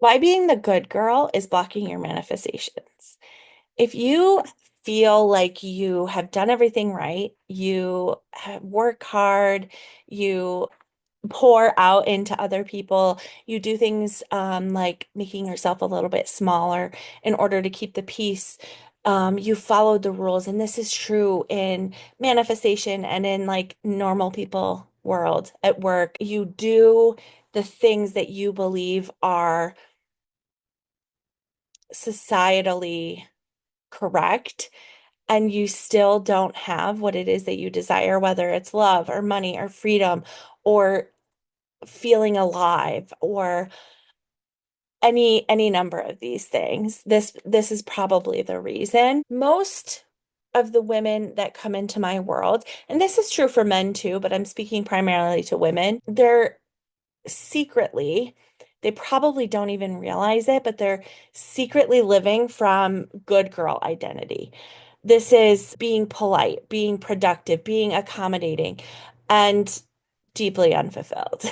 Why being the good girl is blocking your manifestations. If you feel like you have done everything right, work hard, you pour out into other people, you do things like making yourself a little bit smaller in order to keep the peace. You followed the rules, and this is true in manifestation and in like normal people world at work. You do the things that you believe are societally correct, and you still don't have what it is that you desire, whether it's love or money or freedom or feeling alive or any number of these things. This is probably the reason. Most of the women that come into my world, and this is true for men too, but I'm speaking primarily to women, they're secretly, they probably don't even realize it, but they're secretly living from good girl identity. This is being polite, being productive, being accommodating, and deeply unfulfilled.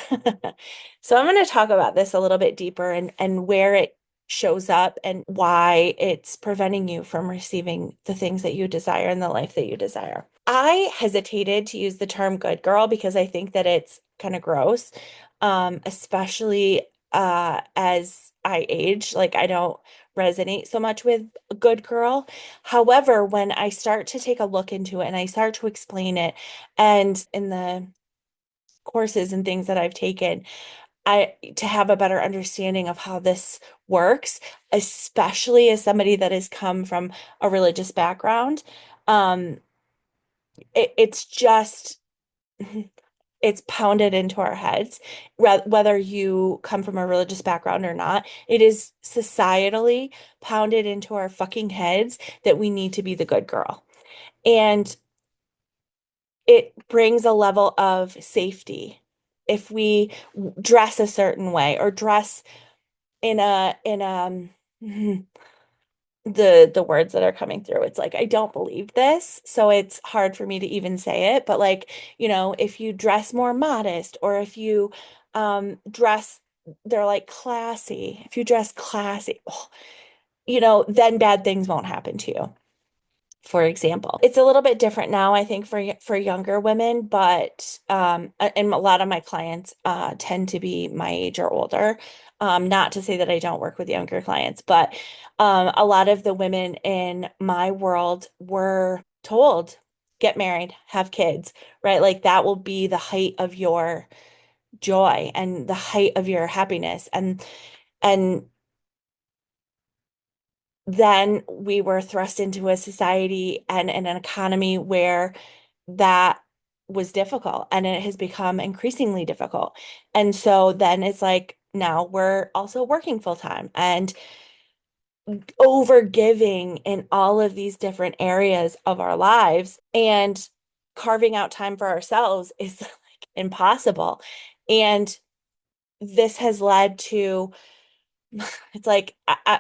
So I'm going to talk about this a little bit deeper and where it shows up and why it's preventing you from receiving the things that you desire in the life that you desire. I hesitated to use the term good girl because I think that it's kind of gross, especially as I age. Like, I don't resonate so much with a good girl. However, when I start to take a look into it and I start to explain it, and in the courses and things that I've taken, I to have a better understanding of how this works, especially as somebody that has come from a religious background. Um, it's just it's pounded into our heads, whether you come from a religious background or not. It is societally pounded into our fucking heads that we need to be the good girl. And it brings a level of safety if we dress a certain way or dress in the words that are coming through. It's like I don't believe this, so it's hard for me to even say it, but like, if you dress more modest or if you dress, they're like classy. If you dress classy, then bad things won't happen to you, for example. It's a little bit different now, I think, for younger women, but and a lot of my clients tend to be my age or older. Not to say that I don't work with younger clients, but a lot of the women in my world were told, get married, have kids, right? Like that will be the height of your joy and the height of your happiness. And then we were thrust into a society and an economy where that was difficult, and it has become increasingly difficult. And so then it's like now we're also working full time and over giving in all of these different areas of our lives, and carving out time for ourselves is like impossible. And this has led to, it's like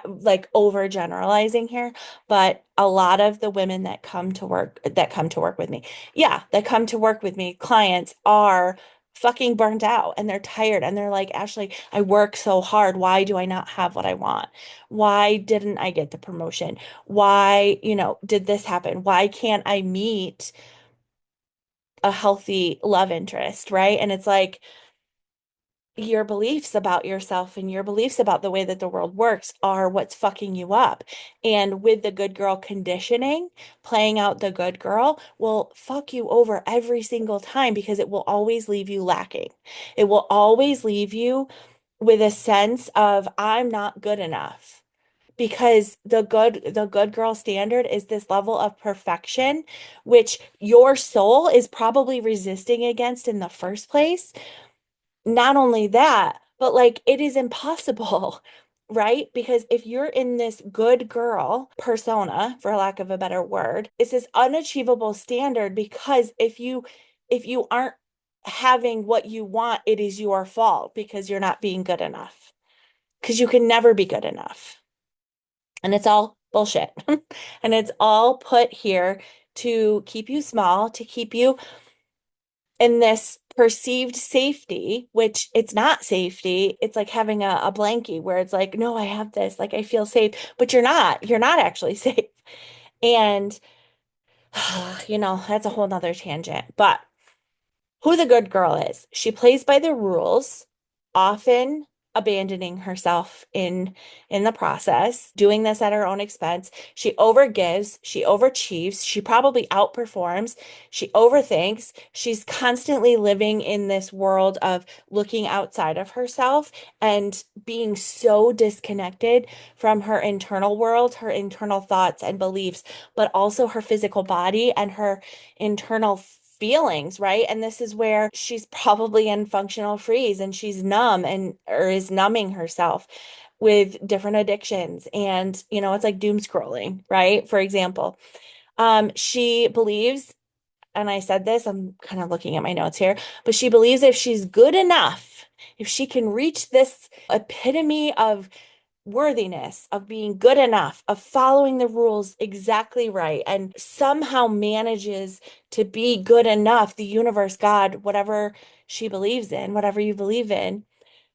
like overgeneralizing here, but a lot of the women that come to work with me, yeah, that come to work with me, clients are fucking burnt out and they're tired and they're like, Ashley, I work so hard. Why do I not have what I want? Why didn't I get the promotion? Why, did this happen? Why can't I meet a healthy love interest, right? And it's like, your beliefs about yourself and your beliefs about the way that the world works are what's fucking you up. And with the good girl conditioning, playing out the good girl will fuck you over every single time because it will always leave you lacking. It will always leave you with a sense of I'm not good enough. Because the good girl standard is this level of perfection, which your soul is probably resisting against in the first place. Not only that, but like it is impossible, right? Because if you're in this good girl persona, for lack of a better word, it's this unachievable standard because if you aren't having what you want, it is your fault because you're not being good enough. Because you can never be good enough. And it's all bullshit. And it's all put here to keep you small, to keep you in this perceived safety, which it's not safety. It's like having a blankie where it's like, no, I have this, like I feel safe, but you're not actually safe. And that's a whole nother tangent. But who the good girl is. She plays by the rules, often abandoning herself in the process, doing this at her own expense. She overgives, she overachieves, she probably outperforms, she overthinks. She's constantly living in this world of looking outside of herself and being so disconnected from her internal world, her internal thoughts and beliefs, but also her physical body and her internal feelings, right? And this is where she's probably in functional freeze and she's numb and or is numbing herself with different addictions. And, it's like doom scrolling, right? For example, she believes, and I said this, I'm kind of looking at my notes here, but she believes if she's good enough, if she can reach this epitome of worthiness, of being good enough, of following the rules exactly right, and somehow manages to be good enough, the universe, God, whatever she believes in, whatever you believe in,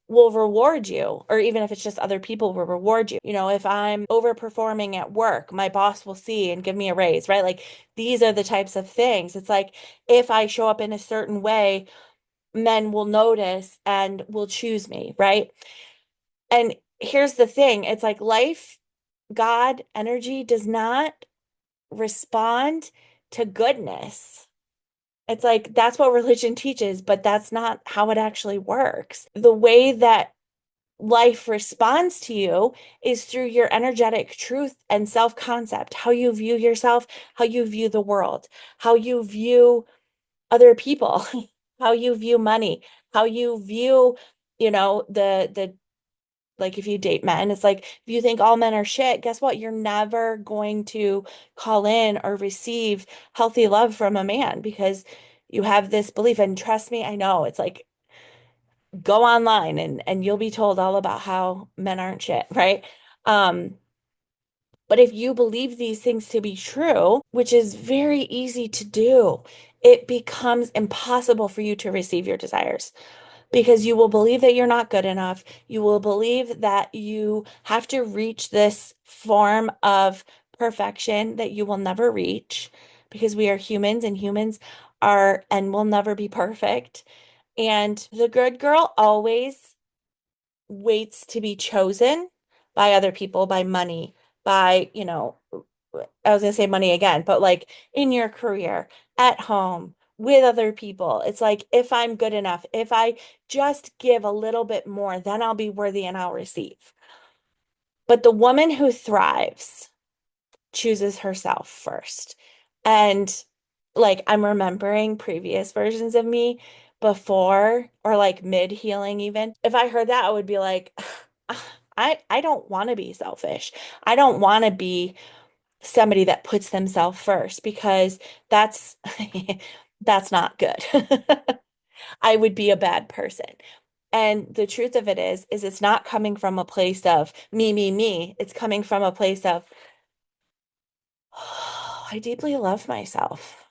will reward you. Or even if it's just other people will reward you. If I'm overperforming at work, my boss will see and give me a raise, right? Like these are the types of things. It's like if I show up in a certain way, men will notice and will choose me, right? And here's the thing, it's like life, God, energy does not respond to goodness. It's like that's what religion teaches, but that's not how it actually works. The way that life responds to you is through your energetic truth and self-concept, how you view yourself, how you view the world, how you view other people, how you view money, how you view, the like if you date men, it's like if you think all men are shit, guess what? You're never going to call in or receive healthy love from a man because you have this belief. And trust me, I know it's like go online and you'll be told all about how men aren't shit, right? Um, but if you believe these things to be true, which is very easy to do, it becomes impossible for you to receive your desires because you will believe that you're not good enough. You will believe that you have to reach this form of perfection that you will never reach because we are humans and humans are and will never be perfect. And the good girl always waits to be chosen by other people, by money, by, I was gonna say money again, but like in your career, at home, with other people. It's like if I'm good enough, if I just give a little bit more, then I'll be worthy and I'll receive. But the woman who thrives chooses herself first. And like I'm remembering previous versions of me before or like mid healing even. If I heard that, I would be like, I don't want to be selfish. I don't want to be somebody that puts themselves first because that's that's not good. I would be a bad person. And the truth of it is it's not coming from a place of me, me, me. It's coming from a place of, oh, I deeply love myself.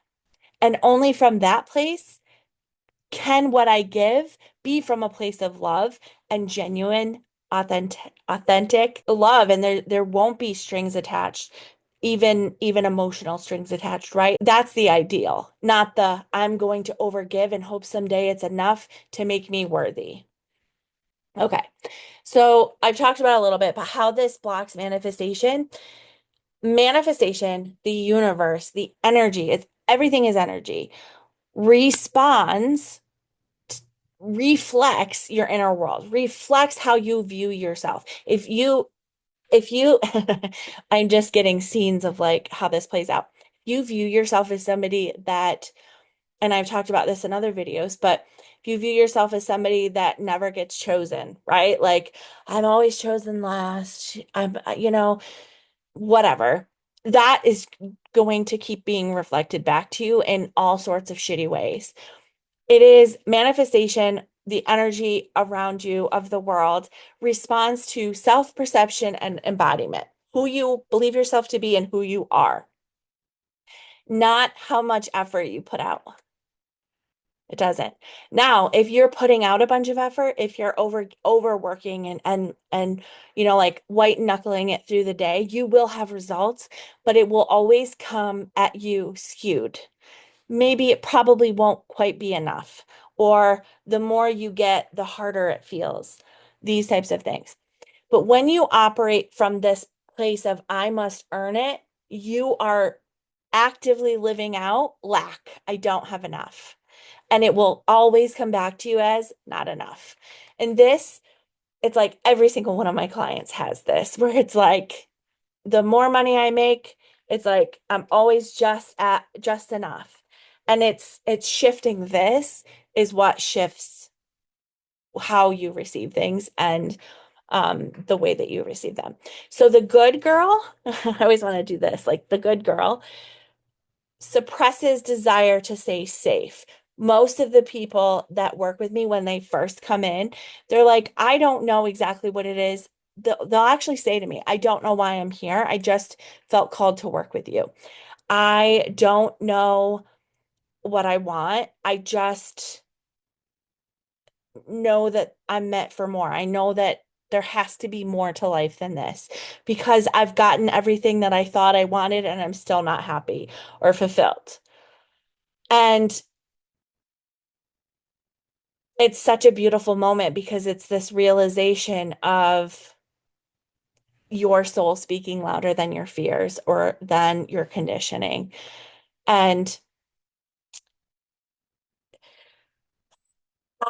And only from that place can what I give be from a place of love and genuine, authentic love. And there won't be strings attached, even emotional strings attached, right? That's the ideal, not the I'm going to overgive and hope someday it's enough to make me worthy. Okay. So I've talked about a little bit about how this blocks manifestation. Manifestation, the universe, the energy, it's everything is energy, responds reflects your inner world, reflects how you view yourself. If you, I'm just getting scenes of like how this plays out. You view yourself as somebody that, and I've talked about this in other videos, but if you view yourself as somebody that never gets chosen, right? Like I'm always chosen last, whatever. That is going to keep being reflected back to you in all sorts of shitty ways. It is manifestation, the energy around you of the world responds to self-perception and embodiment, who you believe yourself to be and who you are, not how much effort you put out. It doesn't. Now, if you're putting out a bunch of effort, if you're overworking and like white knuckling it through the day, you will have results, but it will always come at you skewed. Maybe it probably won't quite be enough, or the more you get, the harder it feels. These types of things. But when you operate from this place of I must earn it, you are actively living out lack. I don't have enough. And it will always come back to you as not enough. And this, it's like every single one of my clients has this, where it's like the more money I make, it's like I'm always just enough. And it's shifting this is what shifts how you receive things and the way that you receive them. So the good girl, I always want to do this, like the good girl suppresses desire to stay safe. Most of the people that work with me when they first come in, they're like, I don't know exactly what it is. They'll actually say to me, I don't know why I'm here. I just felt called to work with you. I don't know what I want. I just know that I'm meant for more. I know that there has to be more to life than this because I've gotten everything that I thought I wanted and I'm still not happy or fulfilled. And it's such a beautiful moment because it's this realization of your soul speaking louder than your fears or than your conditioning. And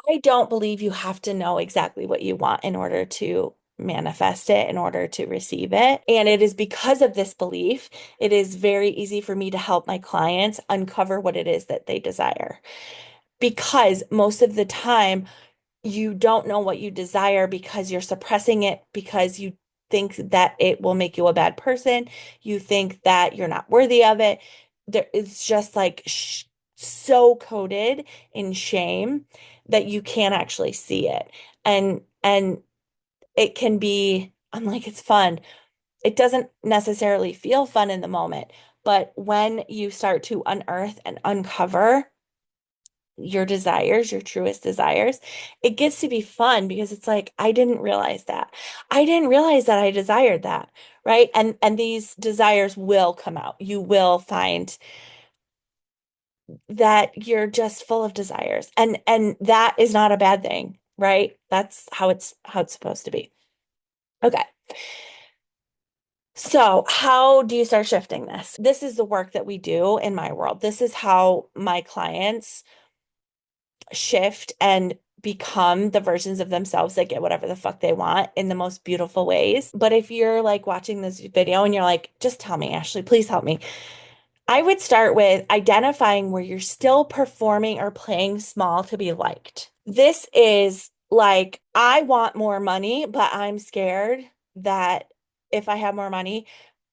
I don't believe you have to know exactly what you want in order to manifest it, in order to receive it. And it is because of this belief, it is very easy for me to help my clients uncover what it is that they desire. Because most of the time, you don't know what you desire because you're suppressing it because you think that it will make you a bad person. You think that you're not worthy of it. It's just like so coded in shame that you can't actually see it. And it can be, I'm like, it's fun. It doesn't necessarily feel fun in the moment, but when you start to unearth and uncover your desires, your truest desires, it gets to be fun because it's like, I didn't realize that. I didn't realize that I desired that, right? And these desires will come out. You will find that you're just full of desires. And that is not a bad thing, right? That's how it's supposed to be. Okay. So, how do you start shifting this? This is the work that we do in my world. This is how my clients shift and become the versions of themselves that get whatever the fuck they want in the most beautiful ways. But if you're like watching this video and you're like, just tell me, Ashley, please help me. I would start with identifying where you're still performing or playing small to be liked. This is like, I want more money, but I'm scared that if I have more money,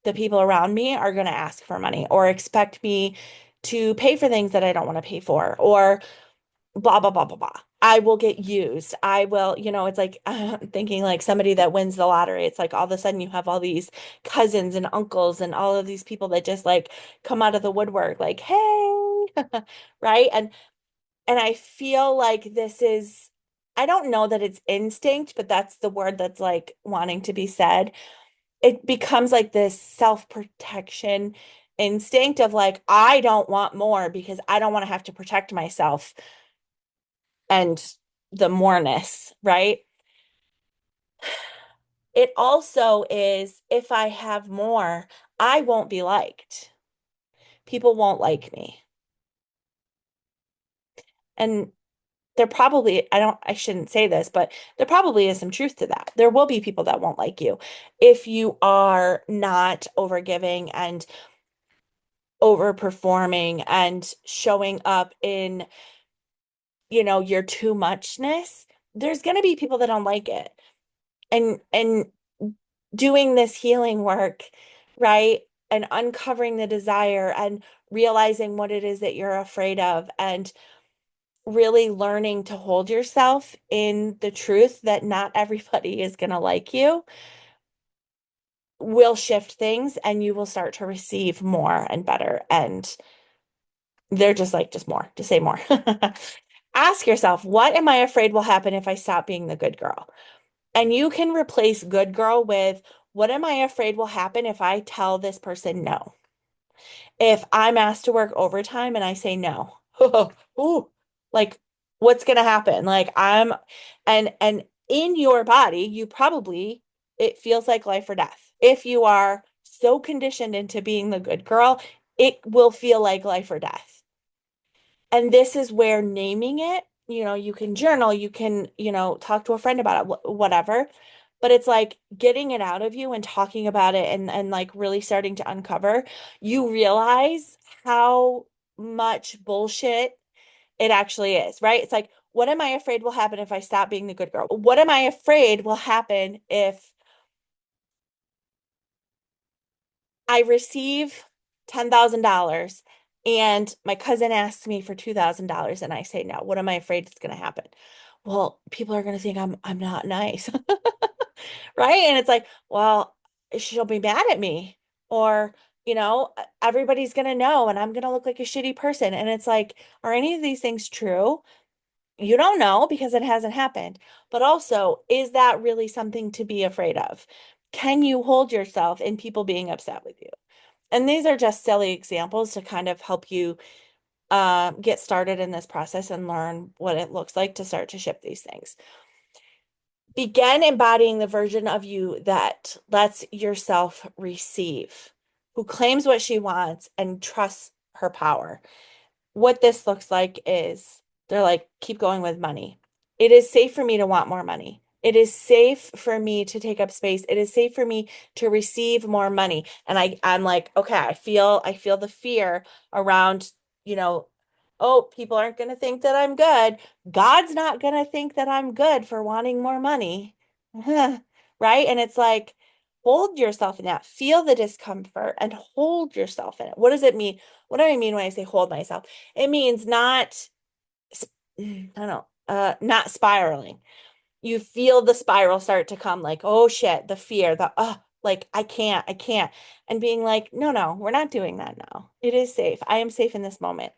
the people around me are going to ask for money or expect me to pay for things that I don't want to pay for, or blah, blah, blah, blah, blah. I will get used. I will, it's like thinking like somebody that wins the lottery. It's like all of a sudden you have all these cousins and uncles and all of these people that just like come out of the woodwork, like, hey, right? And I feel like this is, I don't know that it's instinct, but that's the word that's like wanting to be said. It becomes like this self-protection instinct of like, I don't want more because I don't want to have to protect myself and the moreness, right? It also is if I have more, I won't be liked. People won't like me. And there probably, I shouldn't say this, but there probably is some truth to that. There will be people that won't like you if you are not overgiving and overperforming and showing up in, your too muchness. There's going to be people that don't like it. And doing this healing work, right? And uncovering the desire and realizing what it is that you're afraid of and really learning to hold yourself in the truth that not everybody is going to like you will shift things and you will start to receive more and better. And they're just like, just more, to say more. Ask yourself, what am I afraid will happen if I stop being the good girl? And you can replace good girl with what am I afraid will happen if I tell this person no? If I'm asked to work overtime and I say no, ooh, like what's gonna happen? Like and in your body, you probably it feels like life or death. If you are so conditioned into being the good girl, it will feel like life or death. And this is where naming it, you can journal, you can, talk to a friend about it, whatever. But it's like getting it out of you and talking about it and like really starting to uncover, you realize how much bullshit it actually is, right? It's like, what am I afraid will happen if I stop being the good girl? What am I afraid will happen if I receive $10,000 and my cousin asks me for $2,000 and I say no? What am I afraid is going to happen? Well, people are going to think I'm not nice. Right? And it's like, well, she'll be mad at me or, everybody's going to know and I'm going to look like a shitty person. And it's like, are any of these things true? You don't know because it hasn't happened. But also, is that really something to be afraid of? Can you hold yourself in people being upset with you? And these are just silly examples to kind of help you get started in this process and learn what it looks like to start to shift these things. Begin embodying the version of you that lets yourself receive, who claims what she wants and trusts her power. What this looks like is they're like, keep going with money. It is safe for me to want more money. It is safe for me to take up space. It is safe for me to receive more money. And I'm like, okay, I feel the fear around, you know, oh, people aren't going to think that I'm good. God's not going to think that I'm good for wanting more money. Right? And it's like, hold yourself in that. Feel the discomfort and hold yourself in it. What does it mean? What do I mean when I say hold myself? It means not, I don't know, not spiraling. You feel the spiral start to come like, oh shit, the fear, like I can't. And being like, no, no, we're not doing that now. It is safe. I am safe in this moment.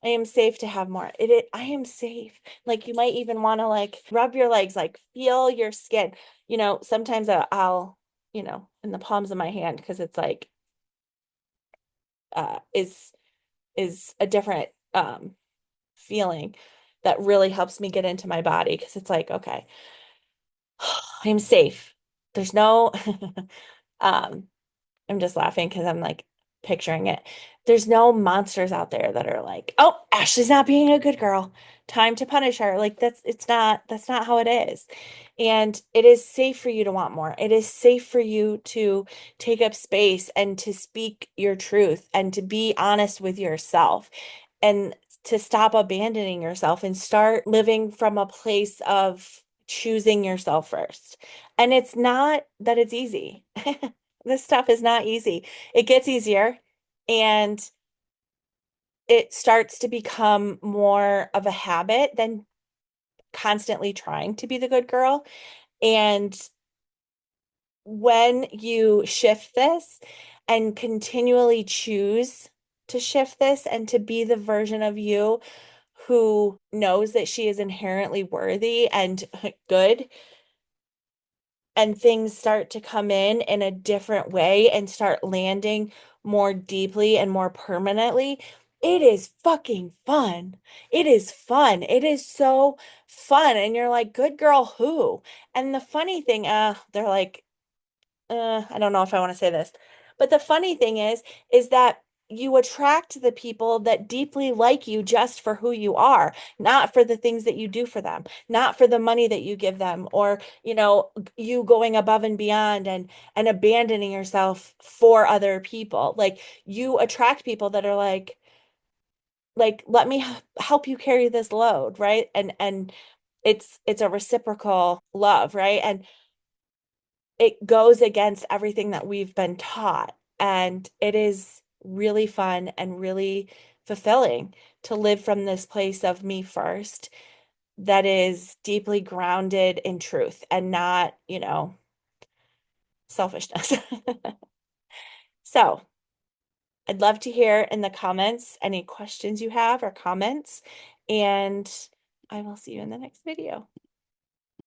I am safe to have more. I am safe. Like you might even want to like rub your legs, like feel your skin. Sometimes I'll, in the palms of my hand because it's like uh is is a different feeling that really helps me get into my body because it's like, okay, I'm safe. There's no um I'm just laughing because I'm like picturing it. There's no monsters out there that are like, oh, Ashley's not being a good girl. Time to punish her. Like that's not how it is. And it is safe for you to want more. It is safe for you to take up space and to speak your truth and to be honest with yourself and to stop abandoning yourself and start living from a place of choosing yourself first. And it's not that it's easy. This stuff is not easy. It gets easier and it starts to become more of a habit than constantly trying to be the good girl. And when you shift this and continually choose to shift this and to be the version of you who knows that she is inherently worthy and good, and things start to come in a different way and start landing more deeply and more permanently, it is fucking fun. It is fun. It is so fun. And you're like, good girl, who? And the funny thing, they're like, I don't know if I want to say this, but the funny thing is that you attract the people that deeply like you just for who you are, not for the things that you do for them, not for the money that you give them, or, you going above and beyond and abandoning yourself for other people. Like you attract people that are let me help you carry this load, right? And it's a reciprocal love, right? And it goes against everything that we've been taught. And it is really fun and really fulfilling to live from this place of me first that is deeply grounded in truth and not, selfishness. So I'd love to hear in the comments any questions you have or comments. And I will see you in the next video.